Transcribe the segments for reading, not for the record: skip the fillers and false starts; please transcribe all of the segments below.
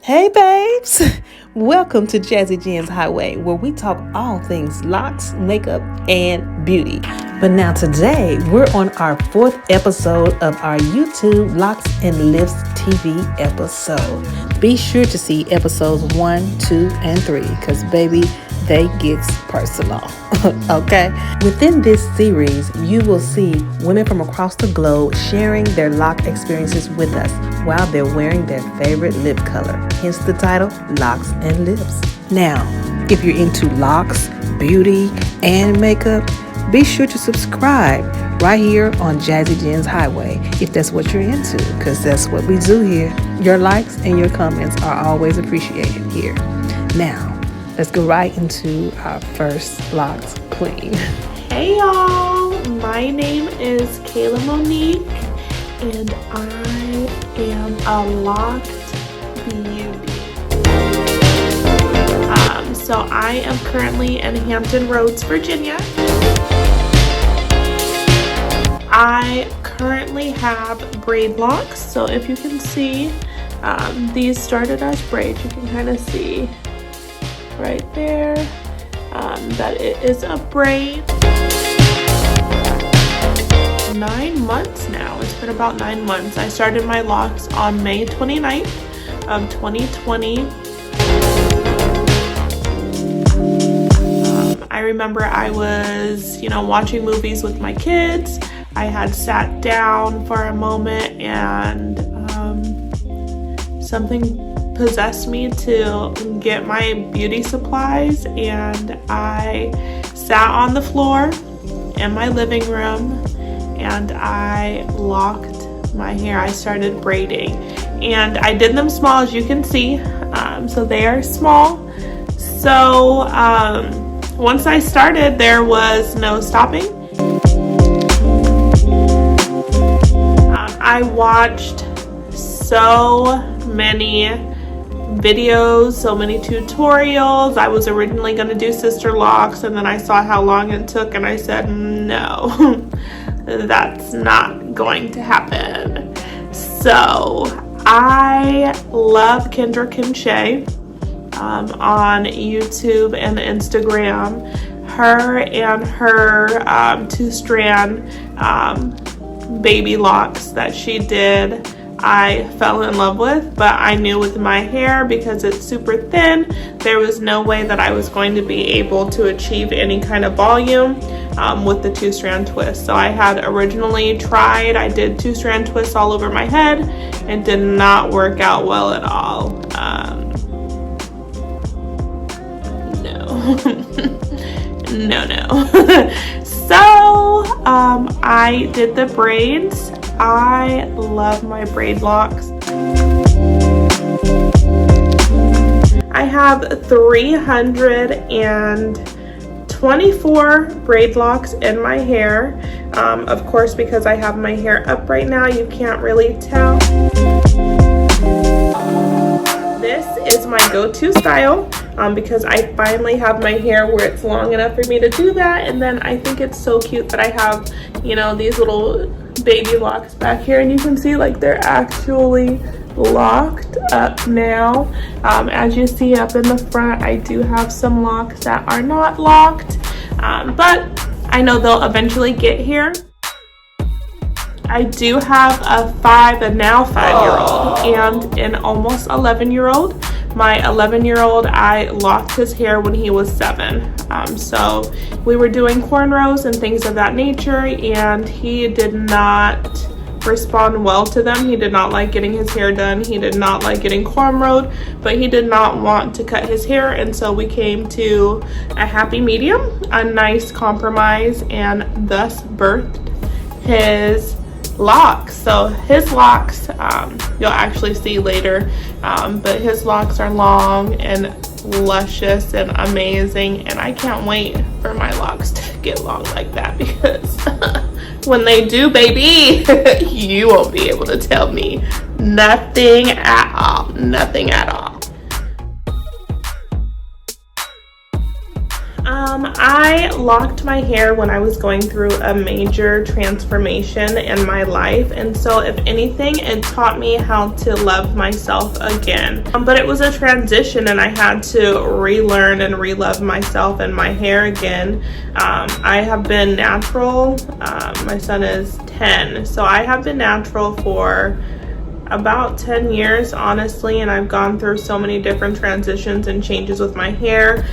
Hey babes, welcome to JazzyJennsHighway, where we talk all things locks, makeup, and beauty. But now today, we're on our 4th episode of our YouTube Locs and Lips TV episode. Be sure to see episodes 1, 2, and 3, because baby, they gets personal, okay? Within this series, you will see women from across the globe sharing their lock experiences with us while they're wearing their favorite lip color, hence the title, Locs and Lips. Now, if you're into locks, beauty, and makeup, be sure to subscribe right here on JazzyJennsHighway if that's what you're into, because that's what we do here. Your likes and your comments are always appreciated here. Now, let's go right into our first Locs queen. Hey y'all, my name is Kaila Monique and I am a Loc'd beauty. So I am currently in Hampton Roads, Virginia. I currently have braidlocks, so if you can see, these started as braids. You can kind of see right there that it is a braid. 9 months now. It's been about 9 months. I started my locks on May 29th of 2020. I remember I was, watching movies with my kids. I had sat down for a moment and something possessed me to get my beauty supplies, and I sat on the floor in my living room and I locked my hair. I started braiding and I did them small, as you can see, so they are small. So once I started, there was no stopping. I watched so many videos, so many tutorials. I was originally going to do SisterLocs, and then I saw how long it took and I said no, that's not going to happen. So I love Kendra Kenshay on YouTube and Instagram. Her and her 2-strand baby locks that she did, I fell in love with, but I knew with my hair, because it's super thin, there was no way that I was going to be able to achieve any kind of volume with the 2-strand twist. So I had originally tried, I did 2-strand twists all over my head. It did not work out well at all. No. So I did the braids. I love my braidlocks. I have 324 braidlocks in my hair. Of course, because I have my hair up right now, you can't really tell. This is my go-to style because I finally have my hair where it's long enough for me to do that. And then I think it's so cute that I have, these little baby locks back here, and you can see like they're actually locked up now. As you see up in the front, I do have some locks that are not locked, but I know they'll eventually get here. I do have a now 5-year-old and an almost 11-year-old. My 11-year-old, I locked his hair when he was 7. So we were doing cornrows and things of that nature, and he did not respond well to them. He did not like getting his hair done. He did not like getting cornrowed, but he did not want to cut his hair. And so we came to a happy medium, a nice compromise, and thus birthed his locks. So his locks, you'll actually see later, but his locks are long and luscious and amazing, and I can't wait for my locks to get long like that, because when they do, baby, you won't be able to tell me nothing at all. I locked my hair when I was going through a major transformation in my life, and so if anything, it taught me how to love myself again. But it was a transition, and I had to relearn and re-love myself and my hair again. I have been natural. My son is 10, so I have been natural for about 10 years, honestly, and I've gone through so many different transitions and changes with my hair.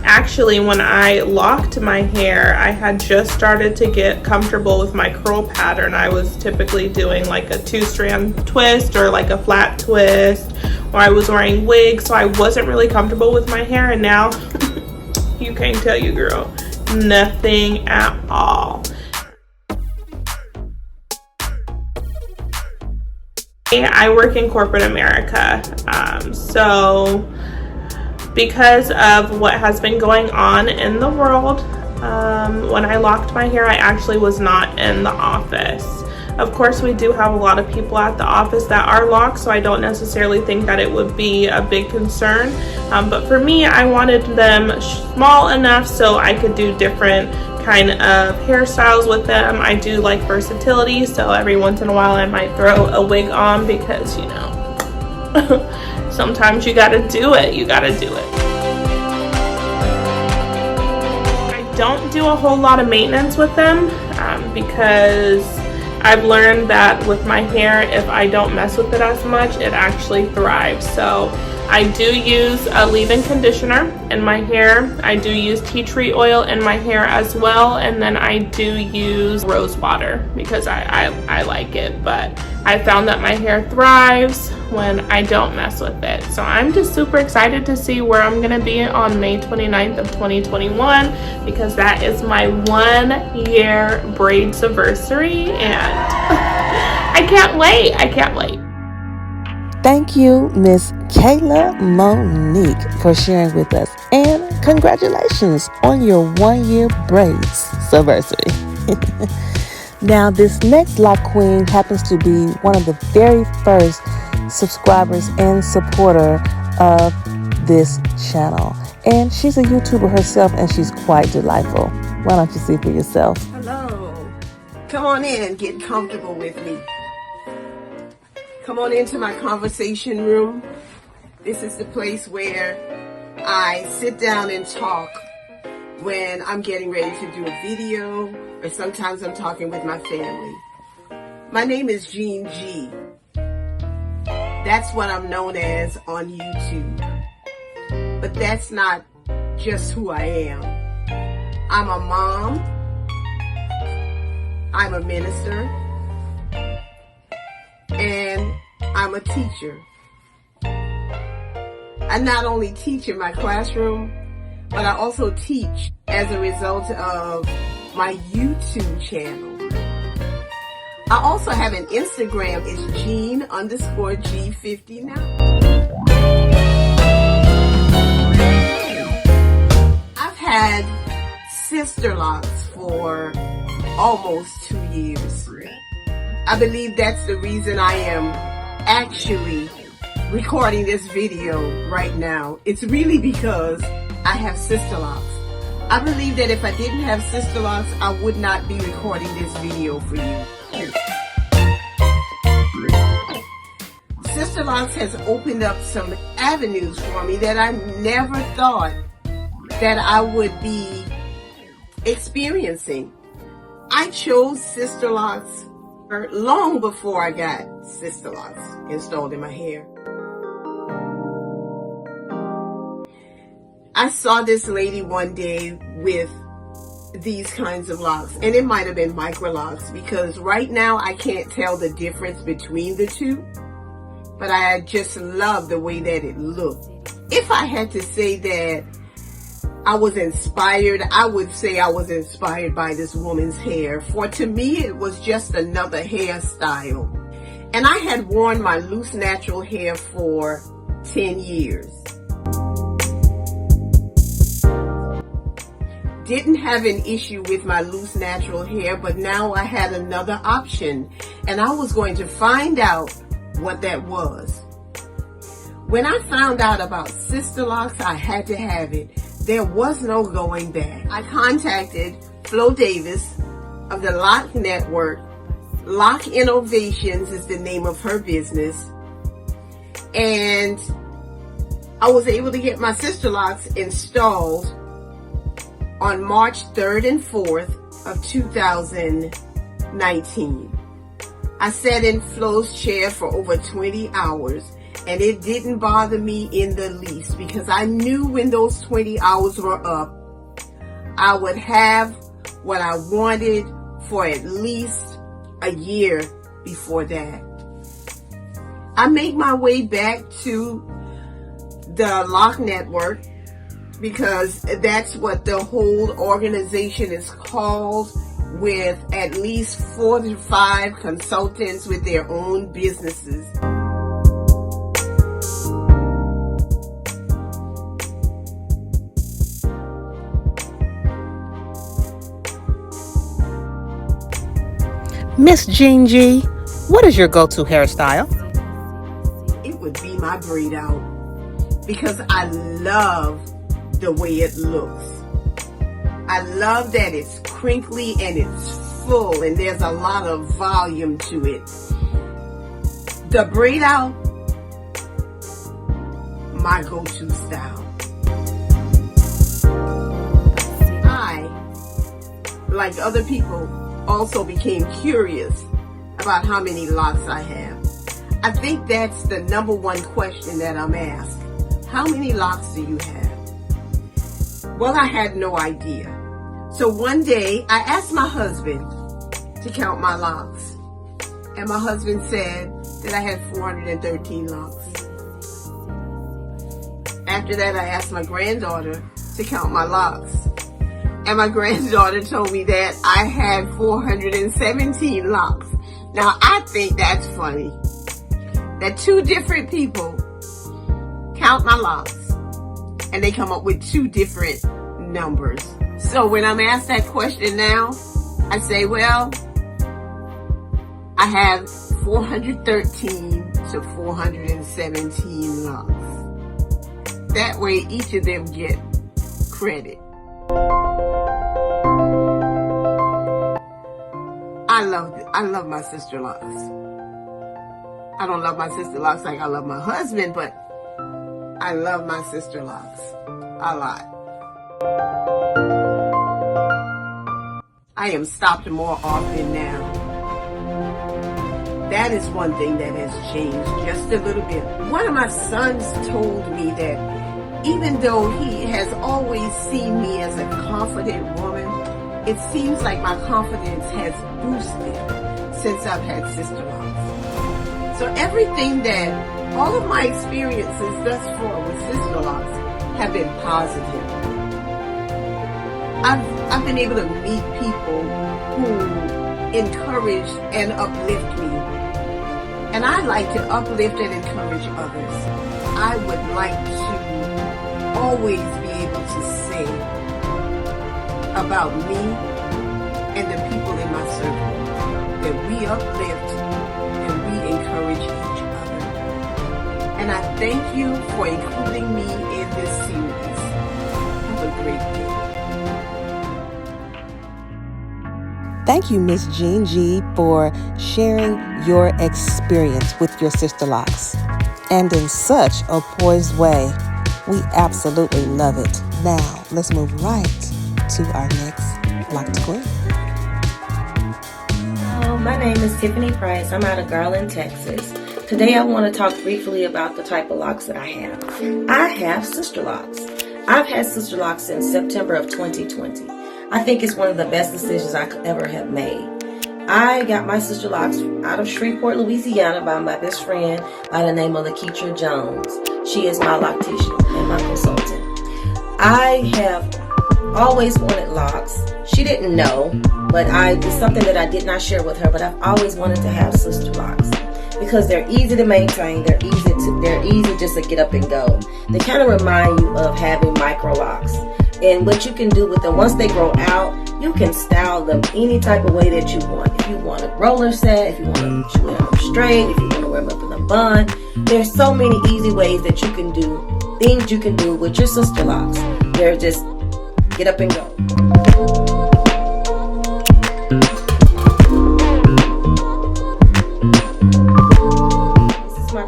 Actually, when I locked my hair, I had just started to get comfortable with my curl pattern. I was typically doing like a 2-strand twist or like a flat twist, or I was wearing wigs, so I wasn't really comfortable with my hair, and now you can't tell you, girl, nothing at all. I work in corporate America, so because of what has been going on in the world, when I locked my hair, I actually was not in the office. Of course, we do have a lot of people at the office that are locked, so I don't necessarily think that it would be a big concern. But for me, I wanted them small enough so I could do different kind of hairstyles with them. I do like versatility, so every once in a while I might throw a wig on because, you know, sometimes you gotta do it. You gotta do it. I don't do a whole lot of maintenance with them because I've learned that with my hair, if I don't mess with it as much, it actually thrives. So I do use a leave-in conditioner in my hair. I do use tea tree oil in my hair as well, and then I do use rose water because I like it, but I found that my hair thrives when I don't mess with it. So I'm just super excited to see where I'm gonna be on May 29th of 2021 because that is my 1-year braids anniversary, and I can't wait. I can't wait. Thank you, Miss Kaila Monique, for sharing with us, and congratulations on your 1-year braids anniversary. Now, this next lock queen happens to be one of the very first subscribers and supporter of this channel, and she's a YouTuber herself, and she's quite delightful. Why don't you see for yourself? Hello. Come on in, get comfortable with me. Come on into my conversation room. This is the place where I sit down and talk when I'm getting ready to do a video, or sometimes I'm talking with my family. My name is Jean G. That's what I'm known as on YouTube. But that's not just who I am. I'm a mom. I'm a minister. And I'm a teacher. I not only teach in my classroom, but I also teach as a result of my YouTube channel. I also have an Instagram. It's Jean_G59. I've had SisterLocs for almost 2 years. I believe that's the reason I am actually recording this video right now. It's really because I have SisterLocs. I believe that if I didn't have SisterLocs, I would not be recording this video for you. SisterLocs has opened up some avenues for me that I never thought that I would be experiencing. I chose SisterLocs long before I got SisterLocs installed in my hair. I saw this lady one day with these kinds of locks, and it might have been MicroLocs, because right now I can't tell the difference between the two, but I just love the way that it looked. If I had to say that I was inspired, I would say I was inspired by this woman's hair. For to me, it was just another hairstyle. And I had worn my loose natural hair for 10 years. Didn't have an issue with my loose natural hair, but now I had another option, and I was going to find out what that was. When I found out about SisterLocs, I had to have it. there was no going back. I contacted Flo Davis of the Loc Network. Loc Innovations is the name of her business. And I was able to get my SisterLocs installed on March 3rd and 4th of 2019. I sat in Flo's chair for over 20 hours, and it didn't bother me in the least because I knew when those 20 hours were up, I would have what I wanted for at least a year before that. I made my way back to the Loc Network because that's what the whole organization is called, with at least 4 to 5 consultants with their own businesses. Miss Jean G, what is your go-to hairstyle? It would be my braid out because I love the way it looks. I love that it's crinkly and it's full and there's a lot of volume to it. The braid out, my go-to style. I, like other people, also became curious about how many locks I have. I think that's the number one question that I'm asked. How many locks do you have? Well, I had no idea. So one day I asked my husband to count my locks. And my husband said that I had 413 locks. After that, I asked my granddaughter to count my locks. And my granddaughter told me that I had 417 locks. Now, I think that's funny. That 2 different people count my locks and they come up with 2 different numbers. So when I'm asked that question now, I say, well, I have 413 to 417 locks. That way each of them get credit. I love my SisterLocs. I don't love my SisterLocs like I love my husband, but I love my SisterLocs a lot. I am stopped more often now. That is one thing that has changed just a little bit. One of my sons told me that even though he has always seen me as a confident woman, it seems like my confidence has boosted since I've had SisterLocs. So everything that, all of my experiences thus far with SisterLocs have been positive. I've been able to meet people who encourage and uplift me. And I like to uplift and encourage others. I would like to always be able to say about me and the people in my circle that we uplift and we encourage each other. And I thank you for including me in this series. Have a great day. Thank you, Miss Jean G, for sharing your experience with your SisterLocs. And in such a poised way. We absolutely love it. Now, let's move right to our next Locked Queen. Hello, my name is Tiffany Price. I'm out of Garland, Texas. Today I want to talk briefly about the type of locks that I have. I have SisterLocs. I've had SisterLocs since September of 2020. I think it's one of the best decisions I could ever have made. I got my SisterLocs out of Shreveport, Louisiana by my best friend by the name of Lakeisha Jones. She is my loctician and my consultant. I have always wanted locks. She didn't know, but it's something that I did not share with her, but I've always wanted to have SisterLocs because they're easy to maintain, they're easy just to get up and go. They kind of remind you of having MicroLocs. And what you can do with them, once they grow out, you can style them any type of way that you want. If you want a roller set, if you want to wear them straight, if you want to wear them up in a bun. There's so many easy ways that you can do, things you can do with your sister locks. They're just get up and go.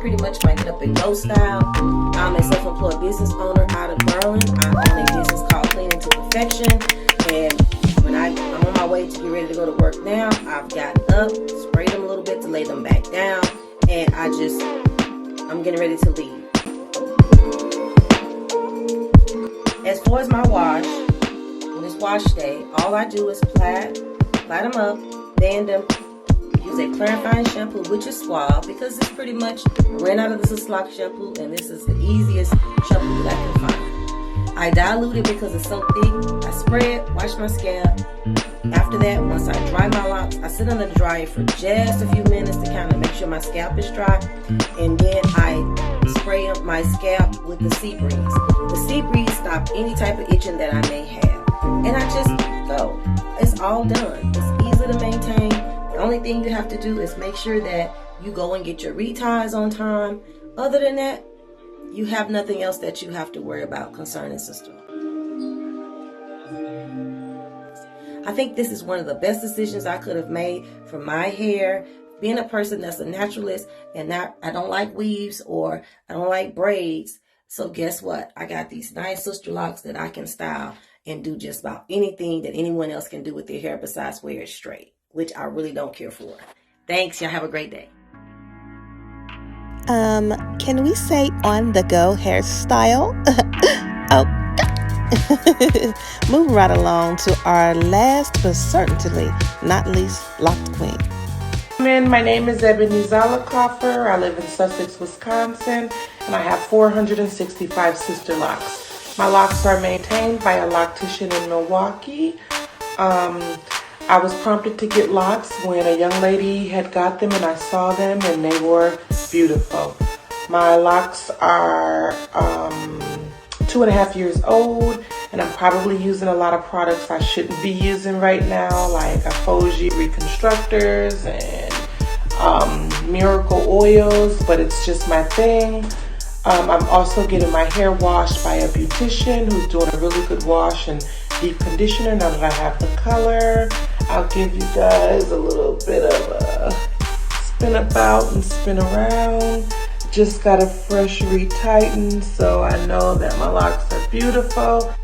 Pretty much my get up and go style. I'm a self-employed business owner out of Maryland. I own a business called Cleaning to Perfection, and when I'm on my way to get ready to go to work now, I've got up, sprayed them a little bit to lay them back down, and I'm getting ready to leave. As far as my wash, when it's wash day, all I do is plait them up, band them, use a clarifying shampoo, which is Suave, because it's pretty much ran out of the SisterLocs shampoo, and this is the easiest shampoo that I can find. I dilute it because it's so thick. I spray it, wash my scalp. After that, once I dry my locks, I sit under the dryer for just a few minutes to kind of make sure my scalp is dry, and then I spray up my scalp with the Sea Breeze. The Sea Breeze stops any type of itching that I may have, and I just go. It's all done. It's easy to maintain. The only thing you have to do is make sure that you go and get your reties on time. Other than that, you have nothing else that you have to worry about concerning sister. I think this is one of the best decisions I could have made for my hair. Being a person that's a naturalist and I don't like weaves or I don't like braids. So guess what? I got these nice sister locks that I can style and do just about anything that anyone else can do with their hair besides wear it straight, which I really don't care for. Thanks. Y'all have a great day. Can we say on the go hairstyle? Oh. Moving right along to our last but certainly not least locked queen. My name is Ebony Zollicofer. I live in Sussex, Wisconsin, and I have 465 sister locks. My locks are maintained by a loctician in Milwaukee. I was prompted to get locks when a young lady had got them and I saw them and they were beautiful. My locks are 2.5 years old, and I'm probably using a lot of products I shouldn't be using right now, like Afoji reconstructors and miracle oils, but it's just my thing. I'm also getting my hair washed by a beautician who's doing a really good wash and deep conditioner. Now that I have the color, I'll give you guys a little bit of a spin about and spin around. Just got a fresh retighten, so I know that my locks are beautiful.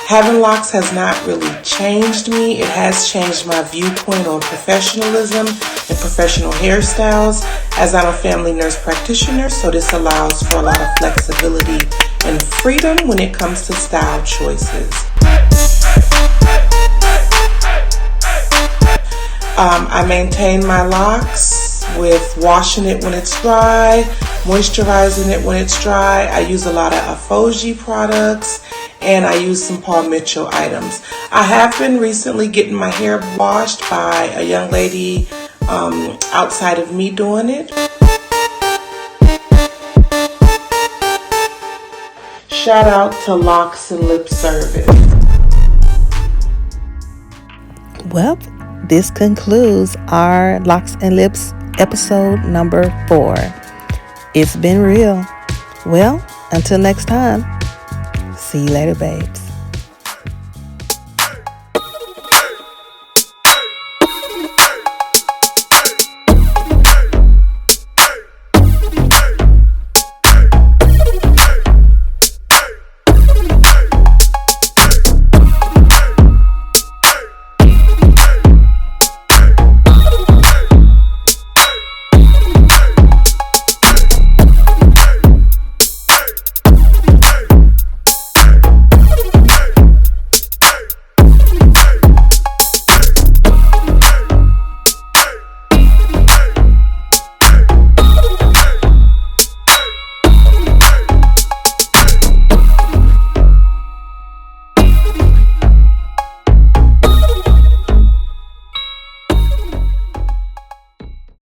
Having locks has not really changed me. It has changed my viewpoint on professionalism and professional hairstyles, as I'm a family nurse practitioner, so this allows for a lot of flexibility and freedom when it comes to style choices. I maintain my locks with washing it when it's dry, moisturizing it when it's dry. I use a lot of Afoji products, and I use some Paul Mitchell items. I have been recently getting my hair washed by a young lady outside of me doing it. Shout out to Locs Lips service. Well, this concludes our Locs and Lips episode number 4. It's been real. Well, until next time, see you later, babes.